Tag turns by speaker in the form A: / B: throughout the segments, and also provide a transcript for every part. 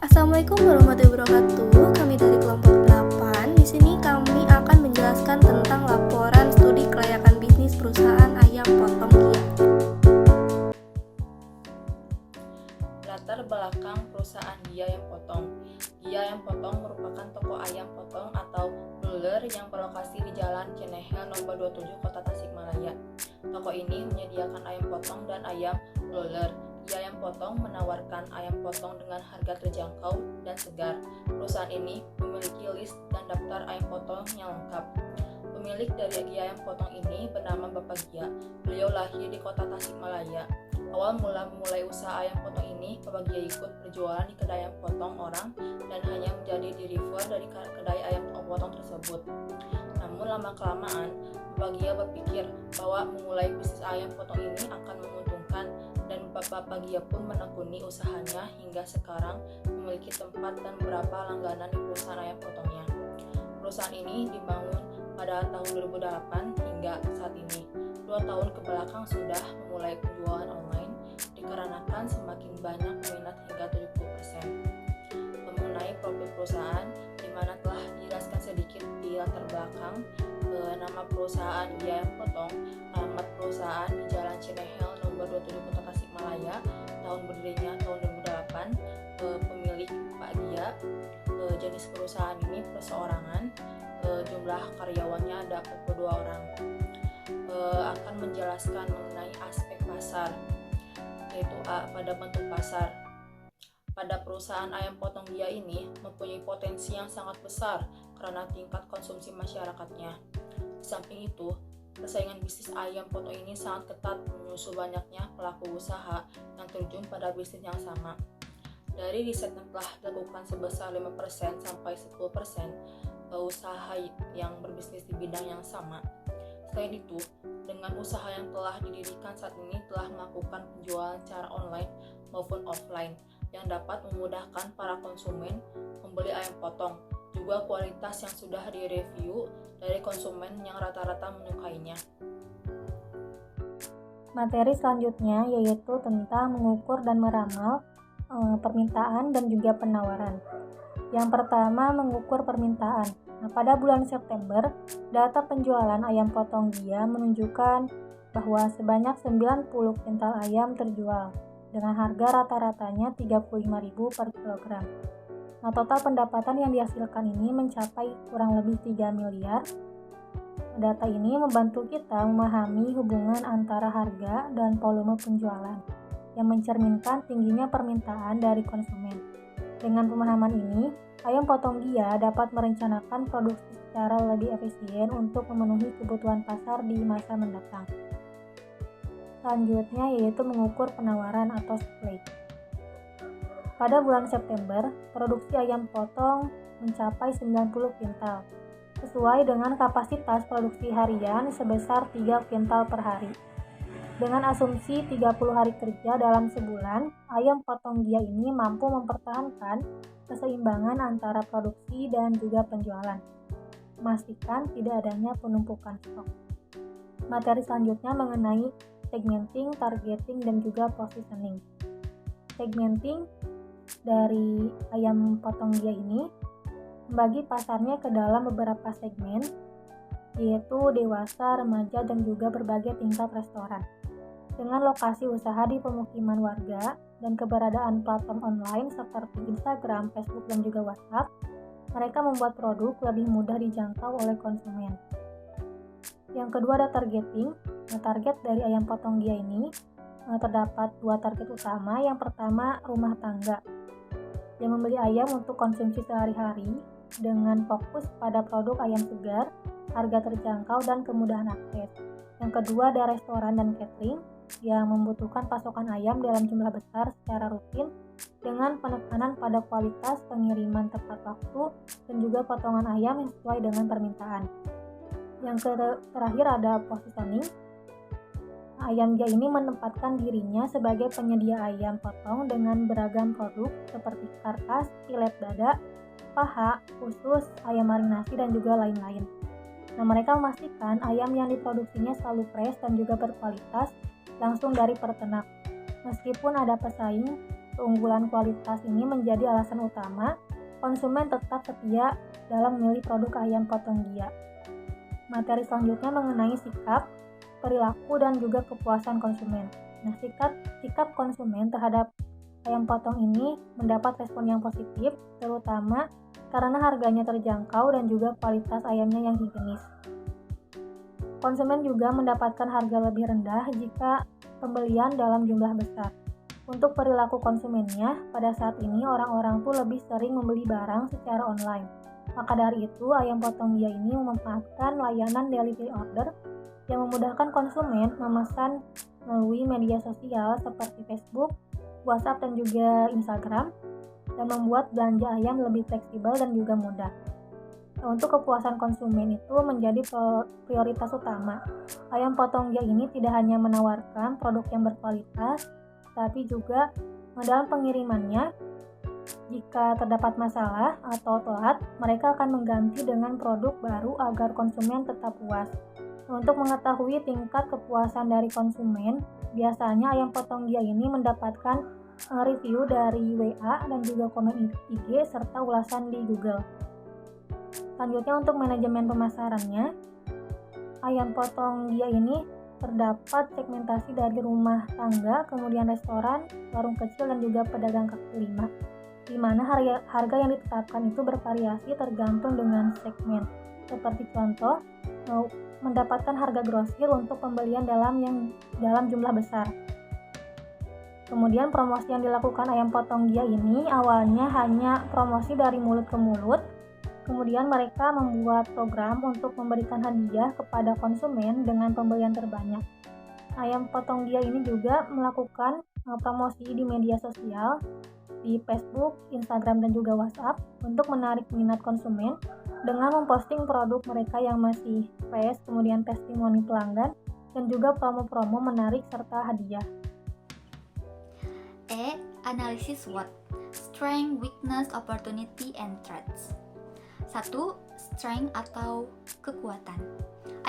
A: Assalamualaikum warahmatullahi wabarakatuh. Kami dari kelompok 8. Di sini kami akan menjelaskan tentang laporan studi kelayakan bisnis perusahaan ayam potong Gia.
B: Latar belakang perusahaan Gia Ayam Potong. Gia Ayam Potong merupakan toko ayam potong atau broiler yang berlokasi di Jalan Cinehel nomor 27 Kota Tasikmalaya. Toko ini menyediakan ayam potong dan ayam broiler. Gia Ayam Potong menawarkan ayam potong dengan harga terjangkau dan segar. Perusahaan ini memiliki list dan daftar ayam potong yang lengkap. Pemilik dari Gia Ayam Potong ini bernama Bapak Gia. Beliau lahir di Kota Tasikmalaya. Awal mula memulai usaha ayam potong ini, Bapak Gia ikut berjualan di kedai ayam potong orang dan hanya menjadi deliver dari kedai ayam potong tersebut. Namun lama-kelamaan, Bapak Gia berpikir bahwa memulai bisnis ayam potong ini akan menguntungkan dan Bapak Gia pun menekuni usahanya hingga sekarang memiliki tempat dan beberapa langganan di perusahaan ayam potongnya. Perusahaan ini dibangun pada tahun 2008 hingga saat ini. 2 tahun ke belakang sudah memulai penjualan online dikarenakan semakin banyak peminat hingga 70%. Mengenai profil perusahaan, di mana telah dijelaskan sedikit di latar belakang, nama perusahaan Gia Ayam Potong, alamat perusahaan di Jalan Cinehel nomor 27 Kota Tasikmalaya, tahun berdirinya tahun 2008, pemilik Pak Gia, jenis perusahaan ini perseorangan, jumlah karyawannya ada 42 orang. Akan menjelaskan mengenai aspek pasar, yaitu pada bentuk pasar. Pada perusahaan ayam potong Gia ini mempunyai potensi yang sangat besar karena tingkat konsumsi masyarakatnya. Di samping itu, persaingan bisnis ayam potong ini sangat ketat menyusul banyaknya pelaku usaha yang terjun pada bisnis yang sama. Dari riset yang telah dilakukan sebesar 5% sampai 10% usaha yang berbisnis di bidang yang sama. Selain itu, dengan usaha yang telah didirikan saat ini telah melakukan penjualan secara online maupun offline yang dapat memudahkan para konsumen membeli ayam potong, juga kualitas yang sudah direview dari konsumen yang rata-rata menyukainya.
C: Materi selanjutnya yaitu tentang mengukur dan meramal permintaan dan juga penawaran. Yang pertama, mengukur permintaan. Pada bulan September, data penjualan ayam potong Gia menunjukkan bahwa sebanyak 90 kintal ayam terjual dengan harga rata-ratanya Rp35.000 per kilogram. Total pendapatan yang dihasilkan ini mencapai kurang lebih 3 miliar. Data ini membantu kita memahami hubungan antara harga dan volume penjualan yang mencerminkan tingginya permintaan dari konsumen. Dengan pemahaman ini, ayam potong Gia dapat merencanakan produksi secara lebih efisien untuk memenuhi kebutuhan pasar di masa mendatang. Selanjutnya yaitu mengukur penawaran atau supply. Pada bulan September, produksi ayam potong mencapai 90 kintal, sesuai dengan kapasitas produksi harian sebesar 3 kintal per hari. Dengan asumsi 30 hari kerja dalam sebulan, ayam potong Gia ini mampu mempertahankan keseimbangan antara produksi dan juga penjualan, memastikan tidak adanya penumpukan stok. Materi selanjutnya mengenai segmenting, targeting, dan juga positioning. Segmenting dari ayam potong Gia ini membagi pasarnya ke dalam beberapa segmen, yaitu dewasa, remaja, dan juga berbagai tingkat restoran. Dengan lokasi usaha di pemukiman warga dan keberadaan platform online seperti Instagram, Facebook, dan juga WhatsApp, mereka membuat produk lebih mudah dijangkau oleh konsumen. Yang kedua ada targeting. Target dari ayam potong Gia ini terdapat 2 target utama. Yang pertama, rumah tangga yang membeli ayam untuk konsumsi sehari-hari dengan fokus pada produk ayam segar, harga terjangkau, dan kemudahan akses. Yang kedua ada restoran dan catering yang membutuhkan pasokan ayam dalam jumlah besar secara rutin dengan penekanan pada kualitas, pengiriman tepat waktu, dan juga potongan ayam yang sesuai dengan permintaan. Yang terakhir ada positioning. Ayam Gia ini menempatkan dirinya sebagai penyedia ayam potong dengan beragam produk seperti karkas, filet dada, paha, usus, ayam marinasi, dan juga lain-lain. Mereka memastikan ayam yang diproduksinya selalu fresh dan juga berkualitas langsung dari peternak. Meskipun ada pesaing, keunggulan kualitas ini menjadi alasan utama konsumen tetap setia dalam memilih produk ayam potong Gia. Materi selanjutnya mengenai sikap, perilaku, dan juga kepuasan konsumen. Nah, sikap konsumen terhadap ayam potong ini mendapat respon yang positif, terutama karena harganya terjangkau dan juga kualitas ayamnya yang higienis. Konsumen juga mendapatkan harga lebih rendah jika pembelian dalam jumlah besar. Untuk perilaku konsumennya, pada saat ini orang-orang tuh lebih sering membeli barang secara online. Maka dari itu, ayam potong Gia ini memanfaatkan layanan delivery order yang memudahkan konsumen memesan melalui media sosial seperti Facebook, WhatsApp, dan juga Instagram, dan membuat belanja ayam lebih fleksibel dan juga mudah. Untuk kepuasan konsumen itu menjadi prioritas utama. Ayam potong Gia ini tidak hanya menawarkan produk yang berkualitas, tapi juga dalam pengirimannya, jika terdapat masalah atau telat, mereka akan mengganti dengan produk baru agar konsumen tetap puas. Untuk mengetahui tingkat kepuasan dari konsumen, biasanya ayam potong Gia ini mendapatkan review dari WA dan juga komen IG serta ulasan di Google. Selanjutnya untuk manajemen pemasarannya, ayam potong Gia ini terdapat segmentasi dari rumah tangga, kemudian restoran, warung kecil, dan juga pedagang kaki lima, di mana harga yang ditetapkan itu bervariasi tergantung dengan segmen. Seperti contoh, mendapatkan harga grosir untuk pembelian dalam jumlah besar. Kemudian promosi yang dilakukan ayam potong Gia ini awalnya hanya promosi dari mulut ke mulut. Kemudian mereka membuat program untuk memberikan hadiah kepada konsumen dengan pembelian terbanyak. Ayam potong Gia ini juga melakukan promosi di media sosial, di Facebook, Instagram, dan juga WhatsApp untuk menarik minat konsumen dengan memposting produk mereka yang masih fresh, kemudian testimoni pelanggan, dan juga promo-promo menarik serta hadiah.
D: Analisis SWOT, Strength, Weakness, Opportunity, and Threats. 1. Strength atau kekuatan.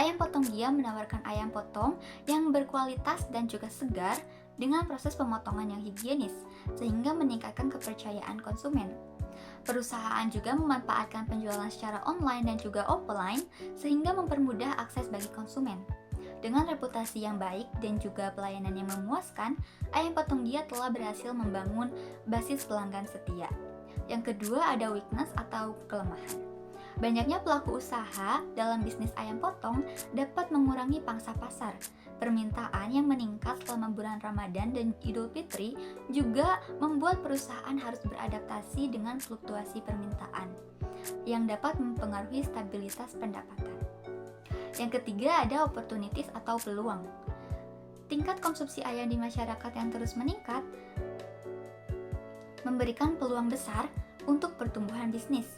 D: Ayam potong Gia menawarkan ayam potong yang berkualitas dan juga segar dengan proses pemotongan yang higienis, sehingga meningkatkan kepercayaan konsumen. Perusahaan juga memanfaatkan penjualan secara online dan juga offline, sehingga mempermudah akses bagi konsumen. Dengan reputasi yang baik dan juga pelayanan yang memuaskan, ayam potong Gia telah berhasil membangun basis pelanggan setia. Yang kedua ada weakness atau kelemahan. Banyaknya pelaku usaha dalam bisnis ayam potong dapat mengurangi pangsa pasar. Permintaan yang meningkat selama bulan Ramadan dan Idul Fitri juga membuat perusahaan harus beradaptasi dengan fluktuasi permintaan yang dapat mempengaruhi stabilitas pendapatan. Yang ketiga ada opportunities atau peluang. Tingkat konsumsi ayam di masyarakat yang terus meningkat memberikan peluang besar untuk pertumbuhan bisnis,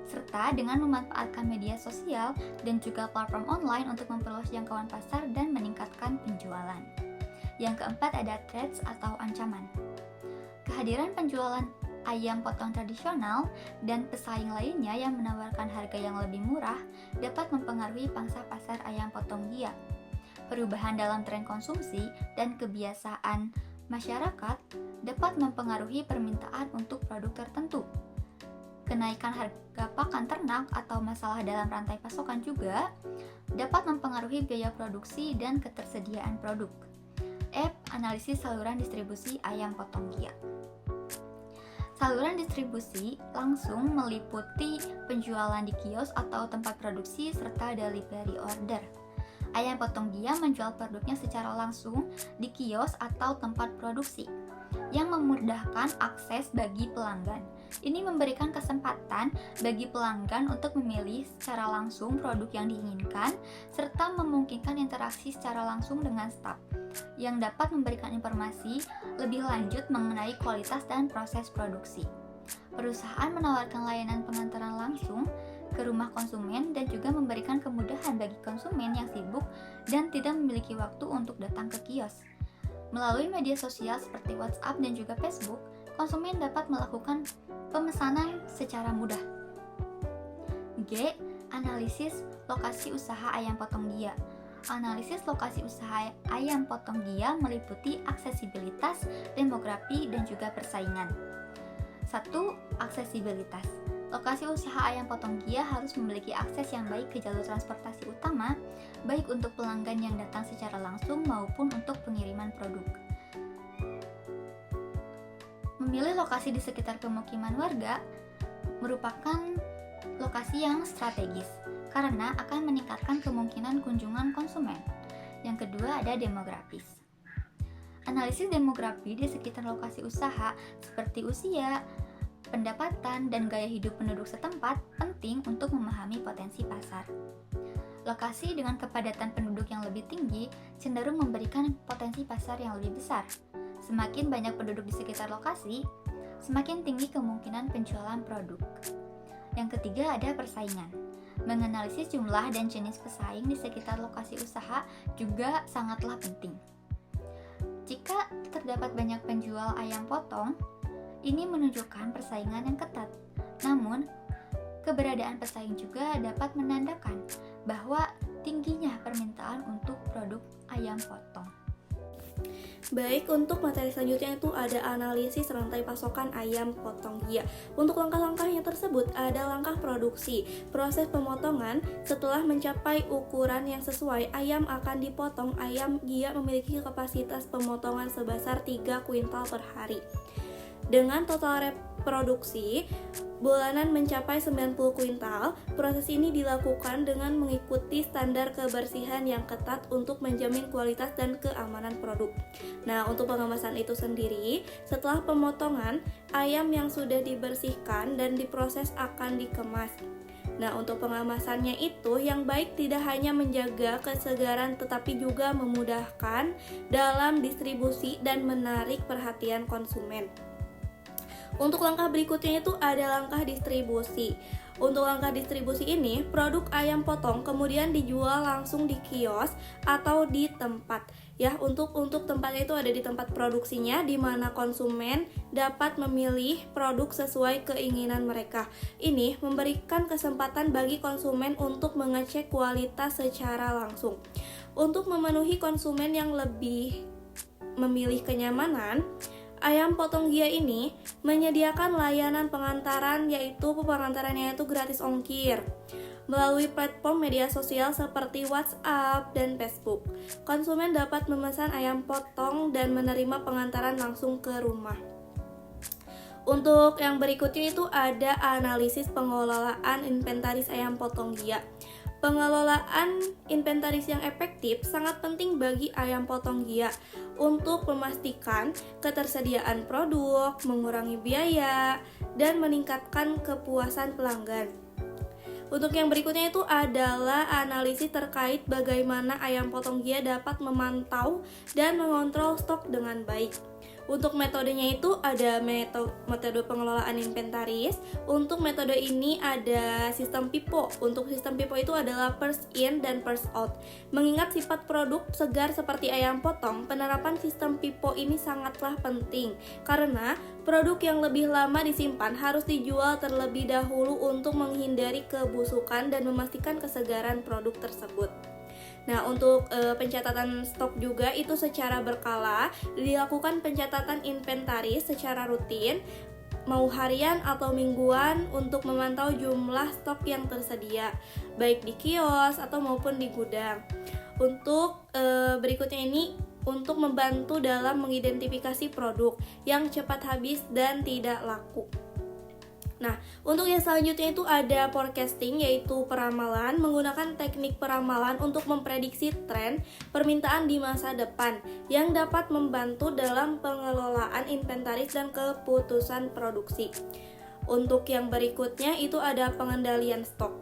D: serta dengan memanfaatkan media sosial dan juga platform online untuk memperluas jangkauan pasar dan meningkatkan penjualan. Yang keempat ada threats atau ancaman. Kehadiran penjualan ayam potong tradisional dan pesaing lainnya yang menawarkan harga yang lebih murah dapat mempengaruhi pangsa pasar ayam potong Gia. Perubahan dalam tren konsumsi dan kebiasaan masyarakat dapat mempengaruhi permintaan untuk produk tertentu. Kenaikan harga pakan ternak atau masalah dalam rantai pasokan juga dapat mempengaruhi biaya produksi dan ketersediaan produk. Analisis saluran distribusi ayam potong Gia. Saluran distribusi langsung meliputi penjualan di kios atau tempat produksi serta delivery order. Ayam potong Gia menjual produknya secara langsung di kios atau tempat produksi yang memudahkan akses bagi pelanggan. Ini memberikan kesempatan bagi pelanggan untuk memilih secara langsung produk yang diinginkan serta memungkinkan interaksi secara langsung dengan staf yang dapat memberikan informasi lebih lanjut mengenai kualitas dan proses produksi. Perusahaan menawarkan layanan pengantaran langsung ke rumah konsumen dan juga memberikan kemudahan bagi konsumen yang sibuk dan tidak memiliki waktu untuk datang ke kios. Melalui media sosial seperti WhatsApp dan juga Facebook, konsumen dapat melakukan pemesanan secara mudah. Analisis lokasi usaha ayam potong Gia. Analisis lokasi usaha ayam potong Gia meliputi aksesibilitas, demografi, dan juga persaingan. 1. Aksesibilitas. Lokasi usaha ayam potong Gia harus memiliki akses yang baik ke jalur transportasi utama, baik untuk pelanggan yang datang secara langsung maupun untuk pengiriman produk. Memilih lokasi di sekitar pemukiman warga merupakan lokasi yang strategis karena akan meningkatkan kemungkinan kunjungan konsumen. Yang kedua ada demografis. Analisis demografi di sekitar lokasi usaha seperti usia, pendapatan, dan gaya hidup penduduk setempat penting untuk memahami potensi pasar. Lokasi dengan kepadatan penduduk yang lebih tinggi cenderung memberikan potensi pasar yang lebih besar. Semakin banyak penduduk di sekitar lokasi, semakin tinggi kemungkinan penjualan produk. Yang ketiga ada persaingan. Menganalisis jumlah dan jenis pesaing di sekitar lokasi usaha juga sangatlah penting. Jika terdapat banyak penjual ayam potong, ini menunjukkan persaingan yang ketat. Namun, keberadaan pesaing juga dapat menandakan bahwa tingginya permintaan untuk produk ayam potong.
A: Baik, untuk materi selanjutnya itu ada analisis rantai pasokan ayam potong Gia. Untuk langkah-langkahnya tersebut ada langkah produksi. Proses pemotongan, setelah mencapai ukuran yang sesuai, ayam akan dipotong. Ayam Gia memiliki kapasitas pemotongan sebesar 3 kuintal per hari. Dengan total reproduksi bulanan mencapai 90 kuintal, proses ini dilakukan dengan mengikuti standar kebersihan yang ketat untuk menjamin kualitas dan keamanan produk. Nah, untuk pengemasan itu sendiri, setelah pemotongan, ayam yang sudah dibersihkan dan diproses akan dikemas. Nah, untuk pengemasannya itu yang baik tidak hanya menjaga kesegaran tetapi juga memudahkan dalam distribusi dan menarik perhatian konsumen. Untuk langkah berikutnya itu ada langkah distribusi. Untuk langkah distribusi ini, produk ayam potong kemudian dijual langsung di kios atau di tempat. Ya, untuk tempatnya itu ada di tempat produksinya, di mana konsumen dapat memilih produk sesuai keinginan mereka. Ini memberikan kesempatan bagi konsumen untuk mengecek kualitas secara langsung. Untuk memenuhi konsumen yang lebih memilih kenyamanan, ayam potong Gia ini menyediakan layanan pengantaran, yaitu pengantarannya itu gratis ongkir melalui platform media sosial seperti WhatsApp dan Facebook. Konsumen dapat memesan ayam potong dan menerima pengantaran langsung ke rumah. Untuk yang berikutnya itu ada analisis pengelolaan inventaris ayam potong Gia. Pengelolaan inventaris yang efektif sangat penting bagi ayam potong Gia untuk memastikan ketersediaan produk, mengurangi biaya, dan meningkatkan kepuasan pelanggan. Untuk yang berikutnya itu adalah analisis terkait bagaimana ayam potong Gia dapat memantau dan mengontrol stok dengan baik. Untuk metodenya itu ada metode pengelolaan inventaris. Untuk metode ini ada sistem PIPO. Untuk sistem PIPO itu adalah first in dan first out. Mengingat sifat produk segar seperti ayam potong, penerapan sistem PIPO ini sangatlah penting karena produk yang lebih lama disimpan harus dijual terlebih dahulu untuk menghindari kebusukan dan memastikan kesegaran produk tersebut. Nah, untuk pencatatan stok juga itu secara berkala, dilakukan pencatatan inventaris secara rutin, mau harian atau mingguan untuk memantau jumlah stok yang tersedia, baik di kios atau maupun di gudang. Untuk berikutnya ini untuk membantu dalam mengidentifikasi produk yang cepat habis dan tidak laku. Nah, untuk yang selanjutnya itu ada forecasting, yaitu peramalan, menggunakan teknik peramalan untuk memprediksi tren permintaan di masa depan yang dapat membantu dalam pengelolaan inventaris dan keputusan produksi. Untuk yang berikutnya itu ada pengendalian stok.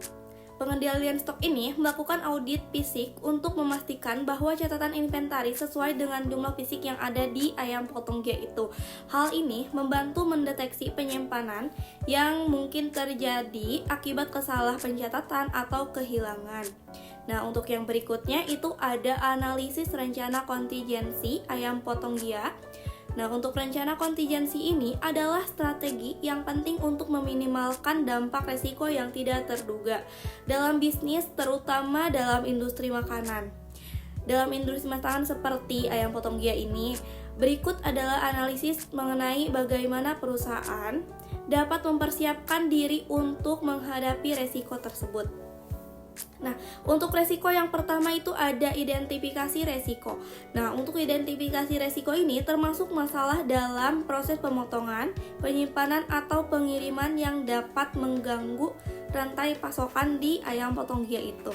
A: Pengendalian stok ini melakukan audit fisik untuk memastikan bahwa catatan inventaris sesuai dengan jumlah fisik yang ada di ayam potong Gia itu. Hal ini membantu mendeteksi penyimpanan yang mungkin terjadi akibat kesalah pencatatan atau kehilangan. Nah, untuk yang berikutnya itu ada analisis rencana kontingensi ayam potong Gia. Nah, untuk rencana kontingensi ini adalah strategi yang penting untuk meminimalkan dampak resiko yang tidak terduga dalam bisnis, terutama dalam industri makanan. dalam industri masakan seperti ayam potong Gia ini. Berikut adalah analisis mengenai bagaimana perusahaan dapat mempersiapkan diri untuk menghadapi resiko tersebut. Nah, untuk resiko yang pertama itu ada identifikasi resiko. Nah, untuk identifikasi resiko ini termasuk masalah dalam proses pemotongan, penyimpanan, atau pengiriman yang dapat mengganggu rantai pasokan di ayam potong Gia itu.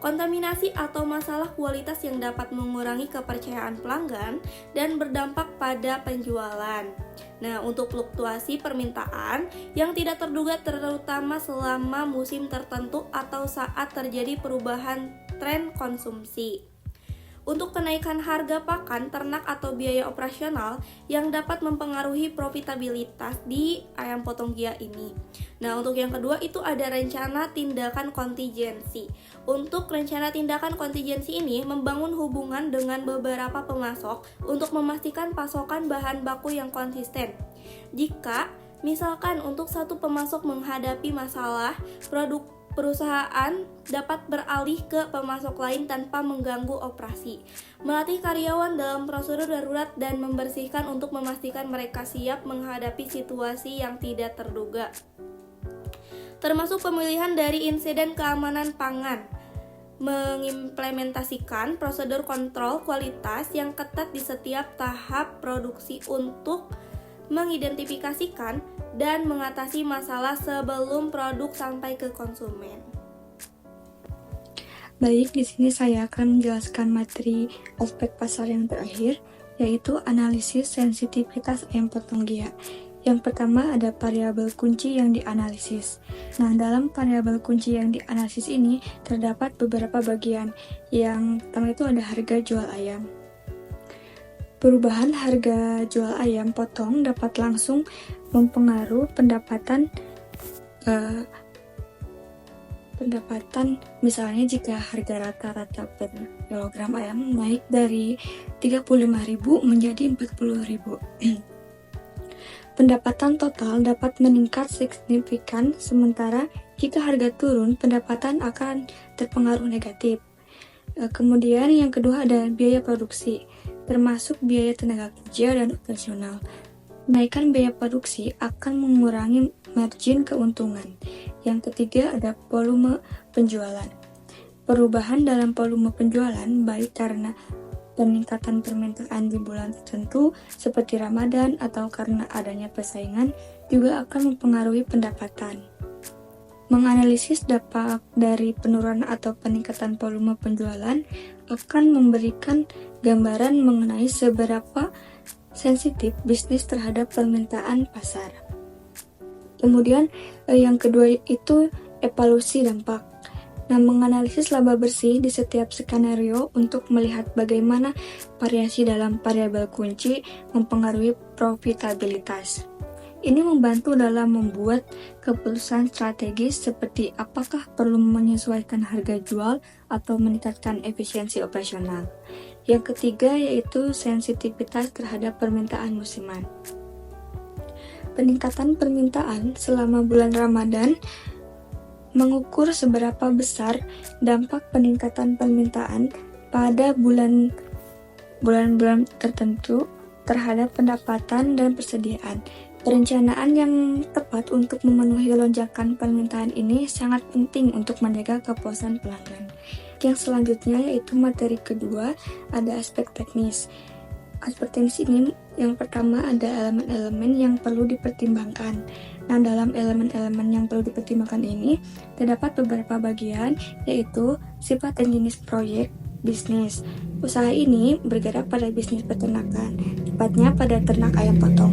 A: Kontaminasi atau masalah kualitas yang dapat mengurangi kepercayaan pelanggan dan berdampak pada penjualan. Nah, untuk fluktuasi permintaan yang tidak terduga terutama selama musim tertentu atau saat terjadi perubahan tren konsumsi. Untuk kenaikan harga pakan ternak atau biaya operasional yang dapat mempengaruhi profitabilitas di ayam potong Gia ini. Nah, untuk yang kedua itu ada rencana tindakan kontingensi. Untuk rencana tindakan kontingensi ini membangun hubungan dengan beberapa pemasok untuk memastikan pasokan bahan baku yang konsisten. Jika misalkan untuk satu pemasok menghadapi masalah, perusahaan dapat beralih ke pemasok lain tanpa mengganggu operasi. Melatih karyawan dalam prosedur darurat dan membersihkan untuk memastikan mereka siap menghadapi situasi yang tidak terduga. Termasuk pemilihan dari insiden keamanan pangan. Mengimplementasikan prosedur kontrol kualitas yang ketat di setiap tahap produksi untuk mengidentifikasikan dan mengatasi masalah sebelum produk sampai ke konsumen.
E: Baik, di sini saya akan menjelaskan materi aspek pasar yang terakhir, yaitu analisis sensitivitas ayam potong Gia. Yang pertama ada variabel kunci yang dianalisis. Nah, dalam variabel kunci yang dianalisis ini terdapat beberapa bagian. Yang pertama itu ada harga jual ayam. Perubahan harga jual ayam potong dapat langsung mempengaruhi pendapatan misalnya jika harga rata-rata per kilogram ayam naik dari 35.000 menjadi 40.000. Pendapatan total dapat meningkat signifikan, sementara jika harga turun, pendapatan akan terpengaruh negatif. Kemudian yang kedua ada biaya produksi, termasuk biaya tenaga kerja dan operasional. Kenaikan biaya produksi akan mengurangi margin keuntungan. Yang ketiga ada volume penjualan. Perubahan dalam volume penjualan baik karena peningkatan permintaan di bulan tertentu seperti Ramadan atau karena adanya persaingan juga akan mempengaruhi pendapatan. Menganalisis dampak dari penurunan atau peningkatan volume penjualan akan memberikan gambaran mengenai seberapa sensitif bisnis terhadap permintaan pasar. Kemudian yang kedua itu evaluasi dampak. Nah, menganalisis laba bersih di setiap skenario untuk melihat bagaimana variasi dalam variabel kunci mempengaruhi profitabilitas. Ini membantu dalam membuat keputusan strategis seperti apakah perlu menyesuaikan harga jual atau meningkatkan efisiensi operasional. Yang ketiga yaitu sensitivitas terhadap permintaan musiman. Peningkatan permintaan selama bulan Ramadan mengukur seberapa besar dampak peningkatan permintaan pada bulan-bulan tertentu terhadap pendapatan dan persediaan. Perencanaan yang tepat untuk memenuhi lonjakan permintaan ini sangat penting untuk menjaga kepuasan pelanggan. Yang selanjutnya yaitu materi kedua, ada aspek teknis. Aspek teknis ini yang pertama ada elemen-elemen yang perlu dipertimbangkan. Nah, dalam elemen-elemen yang perlu dipertimbangkan ini terdapat beberapa bagian, yaitu sifat dan jenis proyek bisnis. Usaha ini bergerak pada bisnis peternakan, tepatnya pada ternak ayam potong.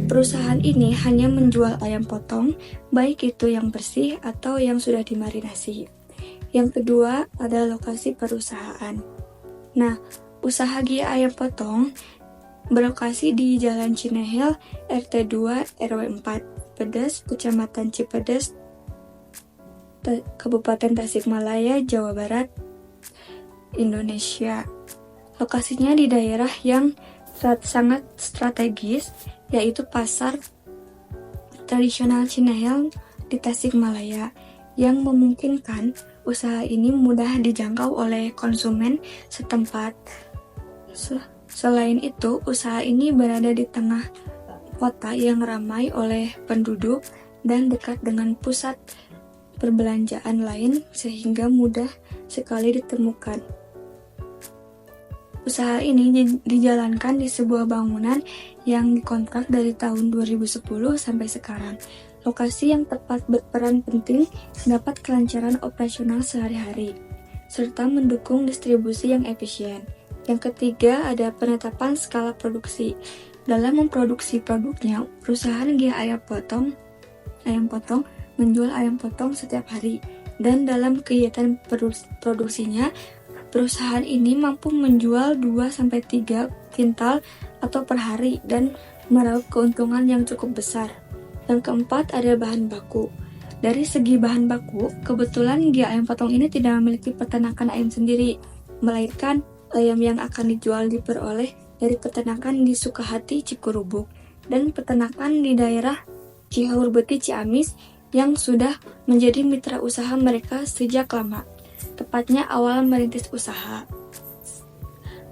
E: Perusahaan ini hanya menjual ayam potong, baik itu yang bersih atau yang sudah dimarinasi. Yang kedua adalah lokasi perusahaan. Nah, usaha Gia Ayam Potong berlokasi di Jalan Cinehel, RT 2 RW 4, Pedes, Kecamatan Cipedes, Kabupaten Tasikmalaya, Jawa Barat, Indonesia. Lokasinya di daerah yang sangat strategis, yaitu pasar tradisional Cinehel di Tasikmalaya, yang memungkinkan usaha ini mudah dijangkau oleh konsumen setempat. Selain itu, usaha ini berada di tengah kota yang ramai oleh penduduk dan dekat dengan pusat perbelanjaan lain sehingga mudah sekali ditemukan. Usaha ini dijalankan di sebuah bangunan yang dikontrak dari tahun 2010 sampai sekarang. Lokasi yang tepat berperan penting dapat kelancaran operasional sehari-hari, serta mendukung distribusi yang efisien. Yang ketiga ada penetapan skala produksi. Dalam memproduksi produknya, perusahaan Gia Ayam Potong menjual ayam potong setiap hari, dan dalam kegiatan produksinya, perusahaan ini mampu menjual 2-3 kintal atau per hari dan meraup keuntungan yang cukup besar. Yang keempat ada bahan baku. Dari segi bahan baku, kebetulan Gia Ayam Potong ini tidak memiliki peternakan ayam sendiri, melainkan ayam yang akan dijual diperoleh dari peternakan di Sukahati, Cikurubuk, dan peternakan di daerah Cihurbeti, Ciamis yang sudah menjadi mitra usaha mereka sejak lama, tepatnya awal merintis usaha.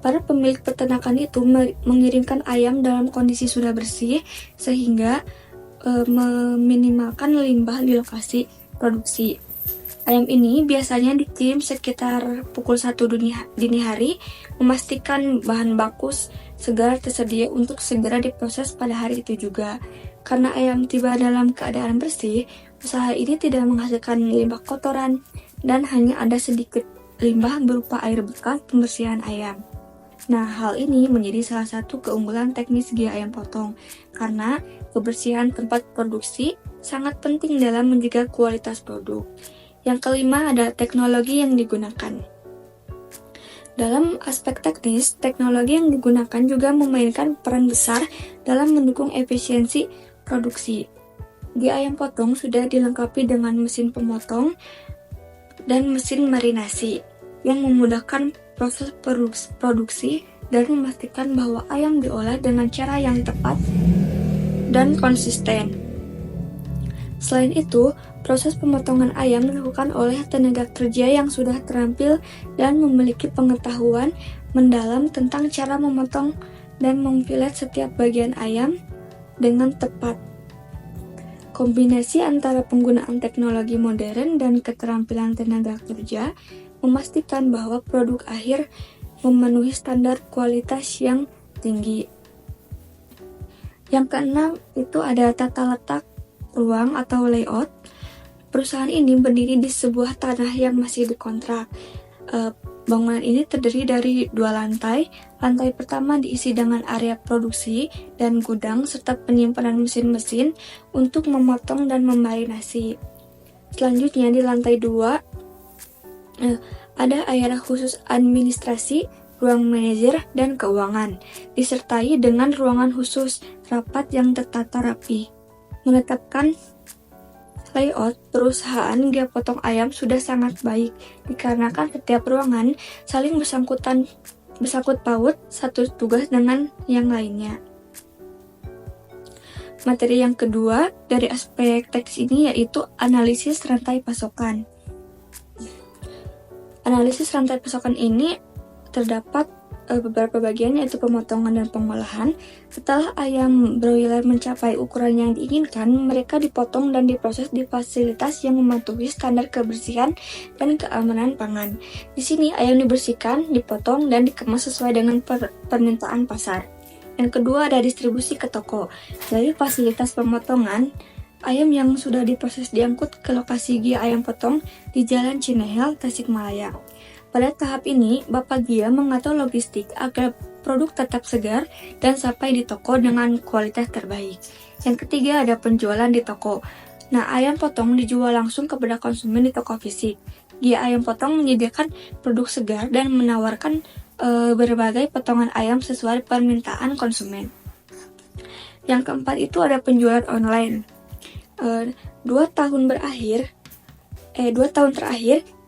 E: Para pemilik peternakan itu mengirimkan ayam dalam kondisi sudah bersih sehingga meminimalkan limbah di lokasi produksi. Ayam ini biasanya dikirim sekitar pukul 1 dini hari, memastikan bahan baku segar tersedia untuk segera diproses pada hari itu juga. Karena ayam tiba dalam keadaan bersih, usaha ini tidak menghasilkan limbah kotoran dan hanya ada sedikit limbah berupa air bekas pembersihan ayam. Nah, hal ini menjadi salah satu keunggulan teknis Gia Ayam Potong, karena kebersihan tempat produksi sangat penting dalam menjaga kualitas produk. Yang kelima ada teknologi yang digunakan. Dalam aspek teknis, teknologi yang digunakan juga memainkan peran besar dalam mendukung efisiensi produksi. Gia Ayam Potong sudah dilengkapi dengan mesin pemotong dan mesin marinasi yang memudahkan proses produksi dan memastikan bahwa ayam diolah dengan cara yang tepat dan konsisten. Selain itu, proses pemotongan ayam dilakukan oleh tenaga kerja yang sudah terampil dan memiliki pengetahuan mendalam tentang cara memotong dan memfilet setiap bagian ayam dengan tepat. Kombinasi antara penggunaan teknologi modern dan keterampilan tenaga kerja memastikan bahwa produk akhir memenuhi standar kualitas yang tinggi. Yang keenam itu ada tata letak ruang atau layout. Perusahaan ini berdiri di sebuah tanah yang masih dikontrak. Bangunan ini terdiri dari 2 lantai. Lantai pertama diisi dengan area produksi dan gudang serta penyimpanan mesin-mesin untuk memotong dan memarinasi. Selanjutnya di lantai 2 ada area khusus administrasi, ruang manajer, dan keuangan, disertai dengan ruangan khusus rapat yang tertata rapi. Menetapkan layout perusahaan Gia Potong Ayam sudah sangat baik, dikarenakan setiap ruangan saling bersangkut paut satu tugas dengan yang lainnya. Materi yang kedua dari aspek teknis ini yaitu analisis rantai pasokan. Analisis rantai pasokan ini terdapat beberapa bagian yaitu pemotongan dan pengolahan. Setelah ayam broiler mencapai ukuran yang diinginkan, mereka dipotong dan diproses di fasilitas yang mematuhi standar kebersihan dan keamanan pangan. Di sini ayam dibersihkan, dipotong, dan dikemas sesuai dengan permintaan pasar. Yang kedua ada distribusi ke toko. Dari fasilitas pemotongan, ayam yang sudah diproses diangkut ke lokasi Gia Ayam Potong di Jalan Cinehel, Tasikmalaya. Pada tahap ini, Bapak Gia mengatur logistik agar produk tetap segar dan sampai di toko dengan kualitas terbaik. Yang ketiga ada penjualan di toko. Nah, ayam potong dijual langsung kepada konsumen di toko fisik. Gia Ayam Potong menyediakan produk segar dan menawarkan berbagai potongan ayam sesuai permintaan konsumen. Yang keempat itu ada penjualan online. 2 tahun terakhir,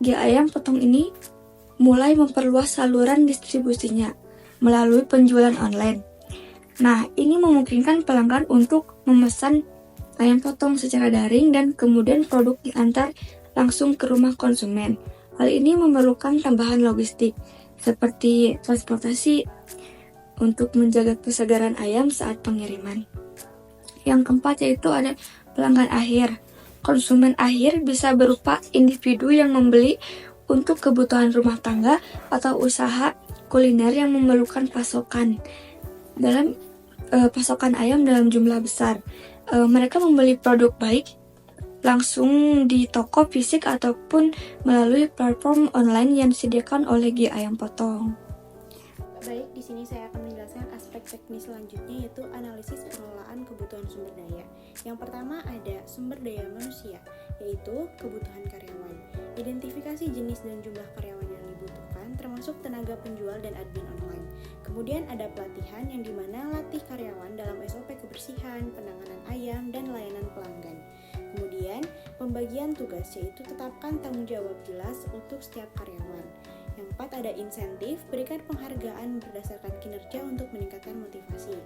E: Gia Ayam Potong ini mulai memperluas saluran distribusinya melalui penjualan online. Nah, ini memungkinkan pelanggan untuk memesan ayam potong secara daring dan kemudian produk diantar langsung ke rumah konsumen. Hal ini memerlukan tambahan logistik, seperti transportasi untuk menjaga kesegaran ayam saat pengiriman. Yang keempat yaitu ada pelanggan akhir. Konsumen akhir bisa berupa individu yang membeli untuk kebutuhan rumah tangga atau usaha kuliner yang memerlukan pasokan ayam dalam jumlah besar. Mereka membeli produk baik langsung di toko fisik ataupun melalui platform online yang disediakan oleh Gia Ayam Potong.
F: Baik, di sini saya akan menjelaskan aspek teknis selanjutnya yaitu analisis pengelolaan kebutuhan sumber daya. Yang pertama ada sumber daya manusia, yaitu kebutuhan karyawan. Identifikasi jenis dan jumlah karyawan yang dibutuhkan, termasuk tenaga penjual dan admin online. Kemudian ada pelatihan yang dimana latih karyawan dalam SOP kebersihan, penanganan ayam, dan layanan pelanggan. Kemudian pembagian tugas, yaitu tetapkan tanggung jawab jelas untuk setiap karyawan. Yang keempat ada insentif, berikan penghargaan berdasarkan kinerja untuk meningkatkan motivasi.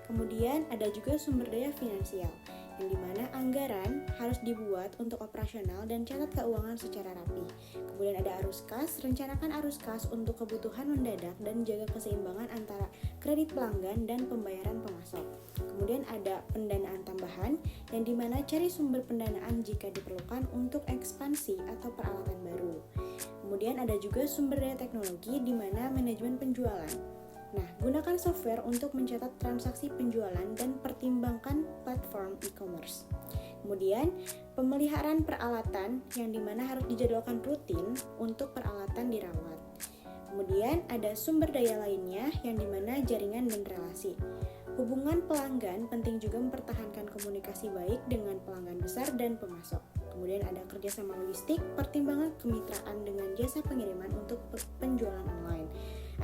F: Kemudian ada juga sumber daya finansial, yang dimana anggaran harus dibuat untuk operasional dan catat keuangan secara rapi. Kemudian ada arus kas, rencanakan arus kas untuk kebutuhan mendadak dan jaga keseimbangan antara kredit pelanggan dan pembayaran pemasok. Kemudian ada pendanaan tambahan, yang dimana cari sumber pendanaan jika diperlukan untuk ekspansi atau peralatan baru. Kemudian ada juga sumber daya teknologi di mana manajemen penjualan. Nah, gunakan software untuk mencatat transaksi penjualan dan pertimbangkan platform e-commerce. Kemudian, pemeliharaan peralatan yang dimana harus dijadwalkan rutin untuk peralatan dirawat. Kemudian ada sumber daya lainnya yang dimana jaringan dan relasi. Hubungan pelanggan penting juga mempertahankan komunikasi baik dengan pelanggan besar dan pemasok. Kemudian ada kerjasama logistik, pertimbangan kemitraan dengan jasa pengiriman untuk penjualan online.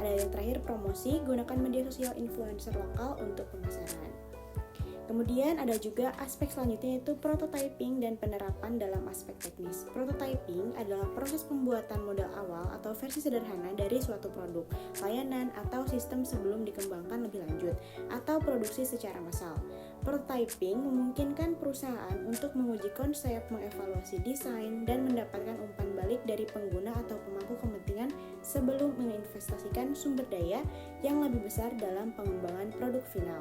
F: Ada yang terakhir promosi, gunakan media sosial influencer lokal untuk pemasaran. Kemudian ada juga aspek selanjutnya yaitu prototyping dan penerapan dalam aspek teknis. Prototyping adalah proses pembuatan modal awal atau versi sederhana dari suatu produk, layanan, atau sistem sebelum dikembangkan lebih lanjut atau produksi secara massal. Prototyping memungkinkan perusahaan untuk menguji konsep, mengevaluasi desain, dan mendapatkan umpan balik dari pengguna atau pemangku kepentingan sebelum menginvestasikan sumber daya yang lebih besar dalam pengembangan produk final.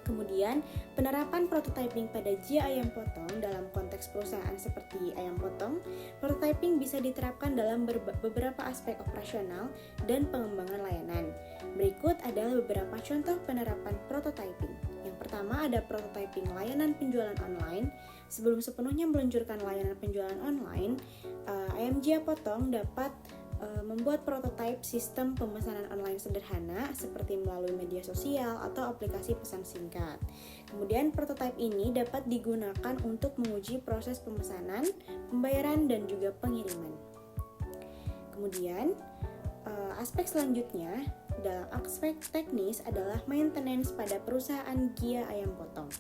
F: Kemudian, penerapan prototyping pada Gia Ayam Potong dalam konteks perusahaan seperti Ayam Potong, prototyping bisa diterapkan dalam beberapa aspek operasional dan pengembangan layanan. Berikut adalah beberapa contoh penerapan prototyping. Yang pertama ada prototyping layanan penjualan online. Sebelum sepenuhnya meluncurkan layanan penjualan online, Ayam Gia Potong dapat membuat prototipe sistem pemesanan online sederhana seperti melalui media sosial atau aplikasi pesan singkat. Kemudian prototipe ini dapat digunakan untuk menguji proses pemesanan, pembayaran, dan juga pengiriman. Kemudian aspek selanjutnya dalam aspek teknis adalah maintenance pada perusahaan Gia Ayam Potong.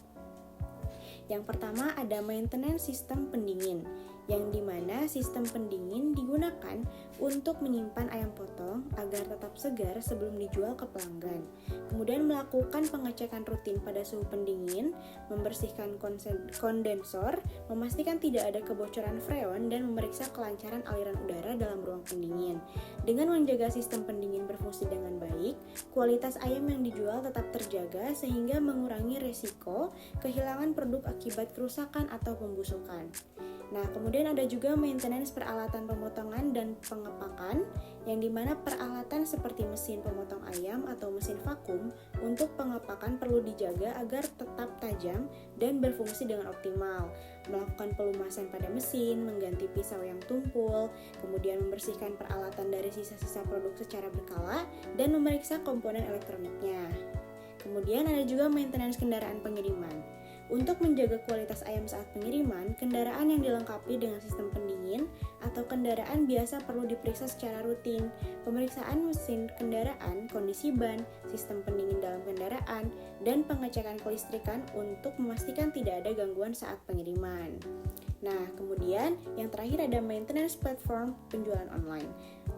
F: Yang pertama ada maintenance sistem pendingin, yang dimana sistem pendingin digunakan untuk menyimpan ayam potong agar tetap segar sebelum dijual ke pelanggan. Kemudian melakukan pengecekan rutin pada suhu pendingin, membersihkan kondensor, memastikan tidak ada kebocoran freon, dan memeriksa kelancaran aliran udara dalam ruang pendingin. Dengan menjaga sistem pendingin berfungsi dengan baik, kualitas ayam yang dijual tetap terjaga sehingga mengurangi resiko kehilangan produk akibat kerusakan atau pembusukan. Nah, kemudian ada juga maintenance peralatan pemotongan dan pengepakan, yang dimana peralatan seperti mesin pemotong ayam atau mesin vakum untuk pengepakan perlu dijaga agar tetap tajam dan berfungsi dengan optimal. Melakukan pelumasan pada mesin, mengganti pisau yang tumpul, kemudian membersihkan peralatan dari sisa-sisa produk secara berkala, dan memeriksa komponen elektroniknya. Kemudian ada juga maintenance kendaraan pengiriman. Untuk menjaga kualitas ayam saat pengiriman, kendaraan yang dilengkapi dengan sistem pendingin atau kendaraan biasa perlu diperiksa secara rutin. Pemeriksaan mesin kendaraan, kondisi ban, sistem pendingin dalam kendaraan, dan pengecekan kelistrikan untuk memastikan tidak ada gangguan saat pengiriman. Nah, kemudian yang terakhir ada maintenance platform penjualan online.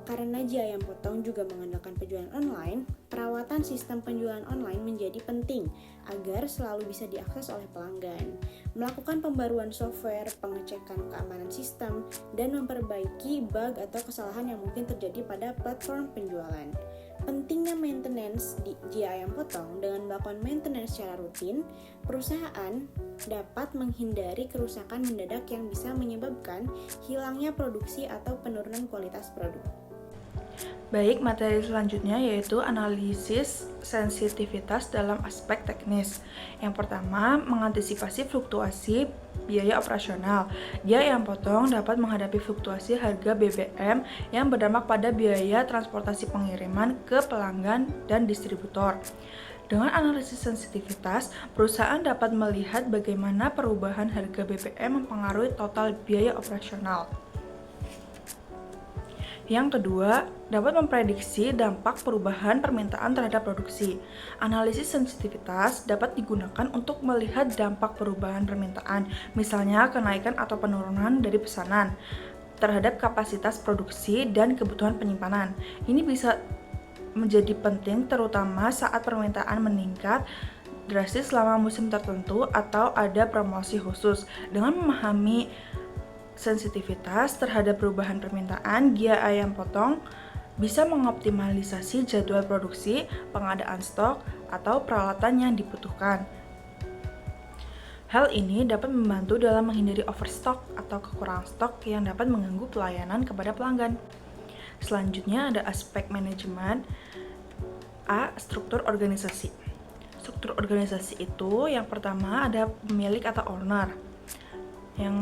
F: Karena Ji Ayam Potong juga mengandalkan penjualan online, perawatan sistem penjualan online menjadi penting agar selalu bisa diakses oleh pelanggan. Melakukan pembaruan software, pengecekan keamanan sistem, dan memperbaiki bug atau kesalahan yang mungkin terjadi pada platform penjualan. Pentingnya maintenance di Ji Ayam Potong, dengan melakukan maintenance secara rutin, perusahaan dapat menghindari kerusakan mendadak yang bisa menyebabkan hilangnya produksi atau penurunan kualitas produk.
G: Baik, materi selanjutnya yaitu analisis sensitivitas dalam aspek teknis. Yang pertama, mengantisipasi fluktuasi biaya operasional. Ji Ayam Potong dapat menghadapi fluktuasi harga BBM yang berdampak pada biaya transportasi pengiriman ke pelanggan dan distributor. Dengan analisis sensitivitas, perusahaan dapat melihat bagaimana perubahan harga BBM mempengaruhi total biaya operasional. Yang kedua, dapat memprediksi dampak perubahan permintaan terhadap produksi. Analisis sensitivitas dapat digunakan untuk melihat dampak perubahan permintaan, misalnya kenaikan atau penurunan dari pesanan, terhadap kapasitas produksi dan kebutuhan penyimpanan. Ini bisa menjadi penting terutama saat permintaan meningkat drastis selama musim tertentu atau ada promosi khusus. Dengan memahami sensitivitas terhadap perubahan permintaan, Ji Ayam Potong bisa mengoptimalisasi jadwal produksi, pengadaan stok, atau peralatan yang dibutuhkan. Hal ini dapat membantu dalam menghindari overstock atau kekurangan stok yang dapat mengganggu pelayanan kepada pelanggan. Selanjutnya ada aspek manajemen. A. Struktur organisasi. Struktur organisasi itu yang pertama ada pemilik atau owner. Yang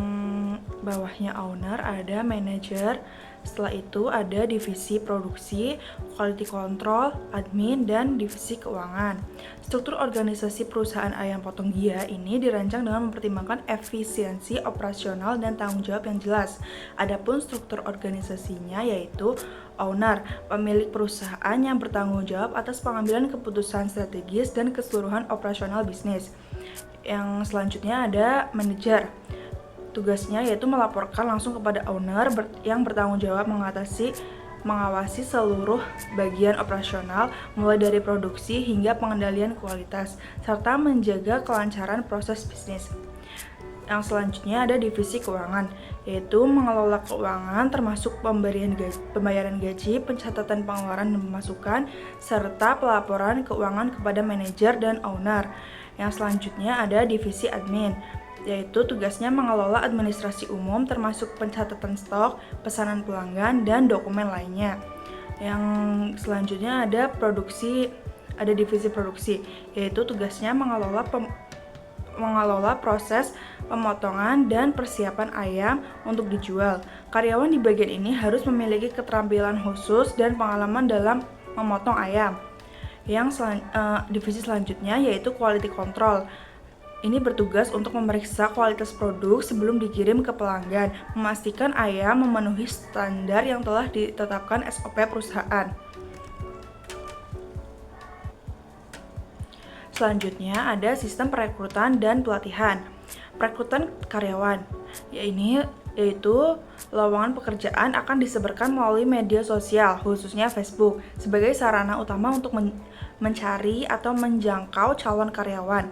G: bawahnya owner ada manajer, setelah itu ada divisi produksi, quality control, admin, dan divisi keuangan. Struktur organisasi perusahaan Ayam Potong Gia ini dirancang dengan mempertimbangkan efisiensi operasional dan tanggung jawab yang jelas. Adapun struktur organisasinya yaitu owner, pemilik perusahaan yang bertanggung jawab atas pengambilan keputusan strategis dan keseluruhan operasional bisnis. Yang selanjutnya ada manajer. Tugasnya yaitu melaporkan langsung kepada owner yang bertanggung jawab mengawasi seluruh bagian operasional mulai dari produksi hingga pengendalian kualitas serta menjaga kelancaran proses bisnis. Yang selanjutnya ada divisi keuangan, yaitu mengelola keuangan termasuk pembayaran gaji, pencatatan pengeluaran dan pemasukan, serta pelaporan keuangan kepada manajer dan owner. Yang selanjutnya ada divisi admin, yaitu tugasnya mengelola administrasi umum termasuk pencatatan stok, pesanan pelanggan, dan dokumen lainnya. Yang selanjutnya ada divisi produksi, yaitu tugasnya mengelola proses pemotongan dan persiapan ayam untuk dijual. Karyawan di bagian ini harus memiliki keterampilan khusus dan pengalaman dalam memotong ayam. Divisi selanjutnya yaitu quality control. Ini bertugas untuk memeriksa kualitas produk sebelum dikirim ke pelanggan, memastikan ayam memenuhi standar yang telah ditetapkan SOP perusahaan. Selanjutnya ada sistem perekrutan dan pelatihan. Perekrutan karyawan, yaitu lowongan pekerjaan akan disebarkan melalui media sosial, khususnya Facebook, sebagai sarana utama untuk mencari atau menjangkau calon karyawan.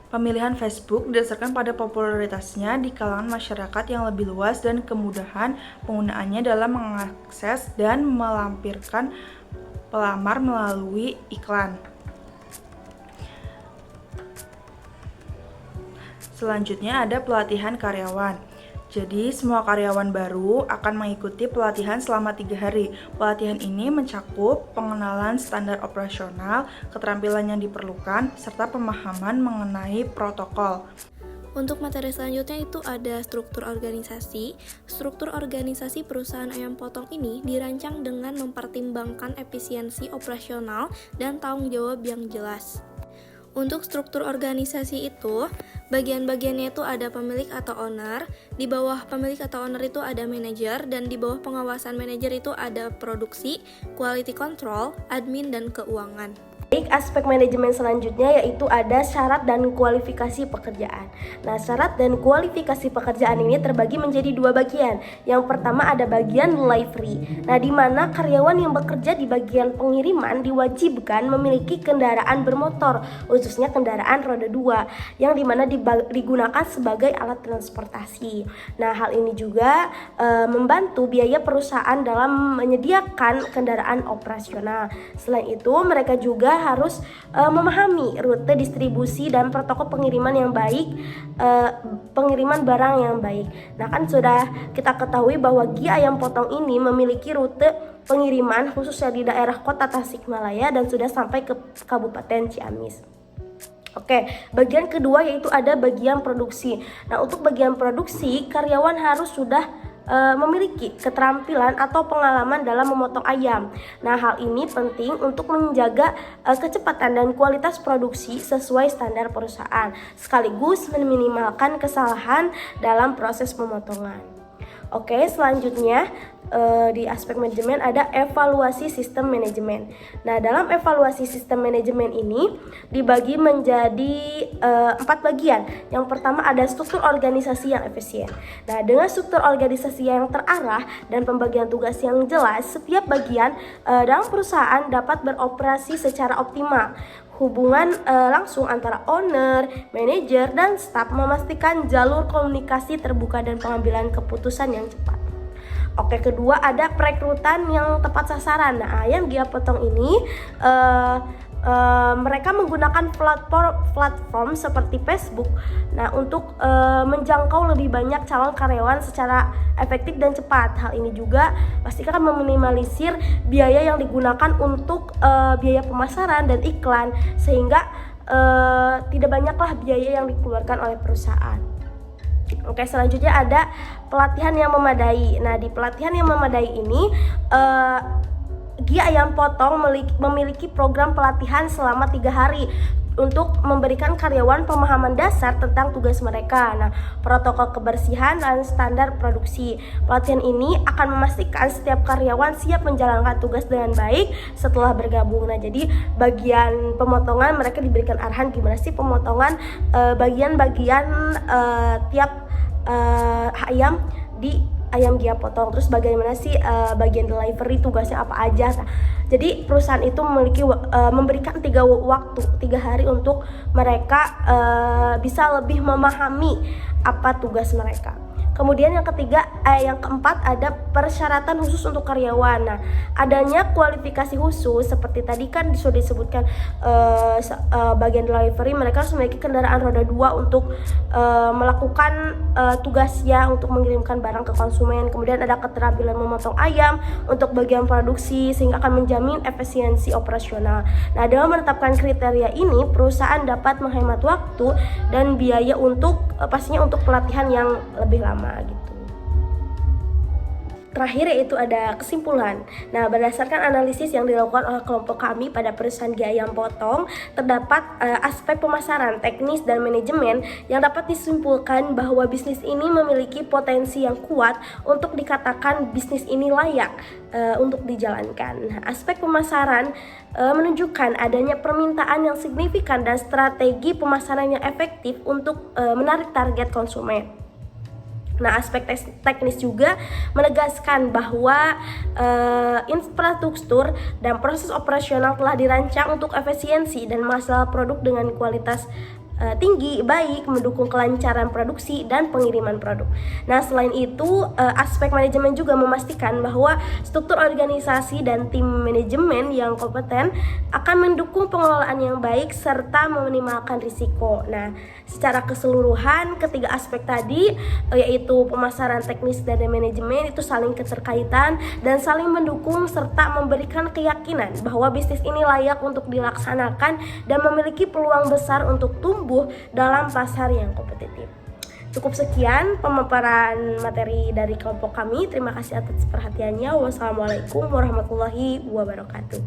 G: Pemilihan Facebook didasarkan pada popularitasnya di kalangan masyarakat yang lebih luas dan kemudahan penggunaannya dalam mengakses dan melampirkan pelamar melalui iklan. Selanjutnya ada pelatihan karyawan. Jadi, semua karyawan baru akan mengikuti pelatihan selama 3 hari. Pelatihan ini mencakup pengenalan standar operasional, keterampilan yang diperlukan, serta pemahaman mengenai protokol.
A: Untuk materi selanjutnya itu ada struktur organisasi. Struktur organisasi perusahaan Ayam Potong ini dirancang dengan mempertimbangkan efisiensi operasional dan tanggung jawab yang jelas. Untuk struktur organisasi itu, bagian-bagiannya itu ada pemilik atau owner, di bawah pemilik atau owner itu ada manajer, dan di bawah pengawasan manajer itu ada produksi, quality control, admin, dan keuangan.
H: Baik, aspek manajemen selanjutnya yaitu ada syarat dan kualifikasi pekerjaan. Nah, syarat dan kualifikasi pekerjaan ini terbagi menjadi dua bagian. Yang pertama ada bagian delivery. Nah, di mana karyawan yang bekerja di bagian pengiriman diwajibkan memiliki kendaraan bermotor, khususnya kendaraan roda 2, yang dimana digunakan sebagai alat transportasi. Nah, hal ini juga membantu biaya perusahaan dalam menyediakan kendaraan operasional. Selain itu, mereka juga harus memahami rute distribusi dan protokol pengiriman yang baik, pengiriman barang yang baik. Nah, kan sudah kita ketahui bahwa Gia Ayam Potong ini memiliki rute pengiriman khususnya di daerah kota Tasikmalaya dan sudah sampai ke Kabupaten Ciamis. Oke, bagian kedua yaitu ada bagian produksi. Nah, untuk bagian produksi, karyawan harus sudah memiliki keterampilan atau pengalaman dalam memotong ayam. Nah, hal ini penting untuk menjaga kecepatan dan kualitas produksi sesuai standar perusahaan, sekaligus meminimalkan kesalahan dalam proses pemotongan. Oke, selanjutnya di aspek manajemen ada evaluasi sistem manajemen. Nah, dalam evaluasi sistem manajemen ini dibagi menjadi 4 bagian. Yang pertama ada struktur organisasi yang efisien. Nah, dengan struktur organisasi yang terarah dan pembagian tugas yang jelas, setiap bagian dalam perusahaan dapat beroperasi secara optimal. Hubungan langsung antara owner, manajer, dan staf memastikan jalur komunikasi terbuka dan pengambilan keputusan yang cepat. Oke, kedua ada perekrutan yang tepat sasaran. Nah, Ayam Gia Potong ini mereka menggunakan platform seperti Facebook. Nah, untuk menjangkau lebih banyak calon karyawan secara efektif dan cepat. Hal ini juga pastikan akan meminimalisir biaya yang digunakan untuk biaya pemasaran dan iklan, sehingga tidak banyaklah biaya yang dikeluarkan oleh perusahaan. Oke, selanjutnya ada pelatihan yang memadai. Nah, di pelatihan yang memadai ini Gia Ayam Potong memiliki program pelatihan selama 3 hari untuk memberikan karyawan pemahaman dasar tentang tugas mereka. Nah, protokol kebersihan dan standar produksi. Pelatihan ini akan memastikan setiap karyawan siap menjalankan tugas dengan baik setelah bergabung. Nah, jadi bagian pemotongan mereka diberikan arahan gimana sih pemotongan bagian-bagian tiap ayam di Ayam Gia Potong. Terus bagaimana sih bagian delivery, tugasnya apa aja. Nah, jadi perusahaan itu memberikan 3 hari untuk mereka bisa lebih memahami apa tugas mereka. Kemudian yang keempat ada persyaratan khusus untuk karyawan. Nah, adanya kualifikasi khusus seperti tadi kan sudah disebutkan bagian delivery mereka harus memiliki kendaraan roda 2 untuk melakukan tugasnya untuk mengirimkan barang ke konsumen. Kemudian ada keterampilan memotong ayam untuk bagian produksi sehingga akan menjamin efisiensi operasional. Nah, dengan menetapkan kriteria ini perusahaan dapat menghemat waktu dan biaya untuk pastinya untuk pelatihan yang lebih lama gitu. Terakhir yaitu ada kesimpulan. Nah, berdasarkan analisis yang dilakukan oleh kelompok kami pada perusahaan Gia Ayam Potong, terdapat aspek pemasaran, teknis, dan manajemen yang dapat disimpulkan bahwa bisnis ini memiliki potensi yang kuat untuk dikatakan bisnis ini layak untuk dijalankan. Nah, aspek pemasaran menunjukkan adanya permintaan yang signifikan dan strategi pemasaran yang efektif untuk menarik target konsumen. Nah, aspek teknis juga menegaskan bahwa infrastruktur dan proses operasional telah dirancang untuk efisiensi dan masalah produk dengan kualitas tinggi, baik, mendukung kelancaran produksi dan pengiriman produk. Nah, selain itu aspek manajemen juga memastikan bahwa struktur organisasi dan tim manajemen yang kompeten akan mendukung pengelolaan yang baik serta meminimalkan risiko. Nah, secara keseluruhan ketiga aspek tadi yaitu pemasaran, teknis, dan manajemen itu saling keterkaitan dan saling mendukung serta memberikan keyakinan bahwa bisnis ini layak untuk dilaksanakan dan memiliki peluang besar untuk tumbuh dalam pasar yang kompetitif. Cukup sekian pemaparan materi dari kelompok kami. Terima kasih atas perhatiannya. Wassalamualaikum warahmatullahi wabarakatuh.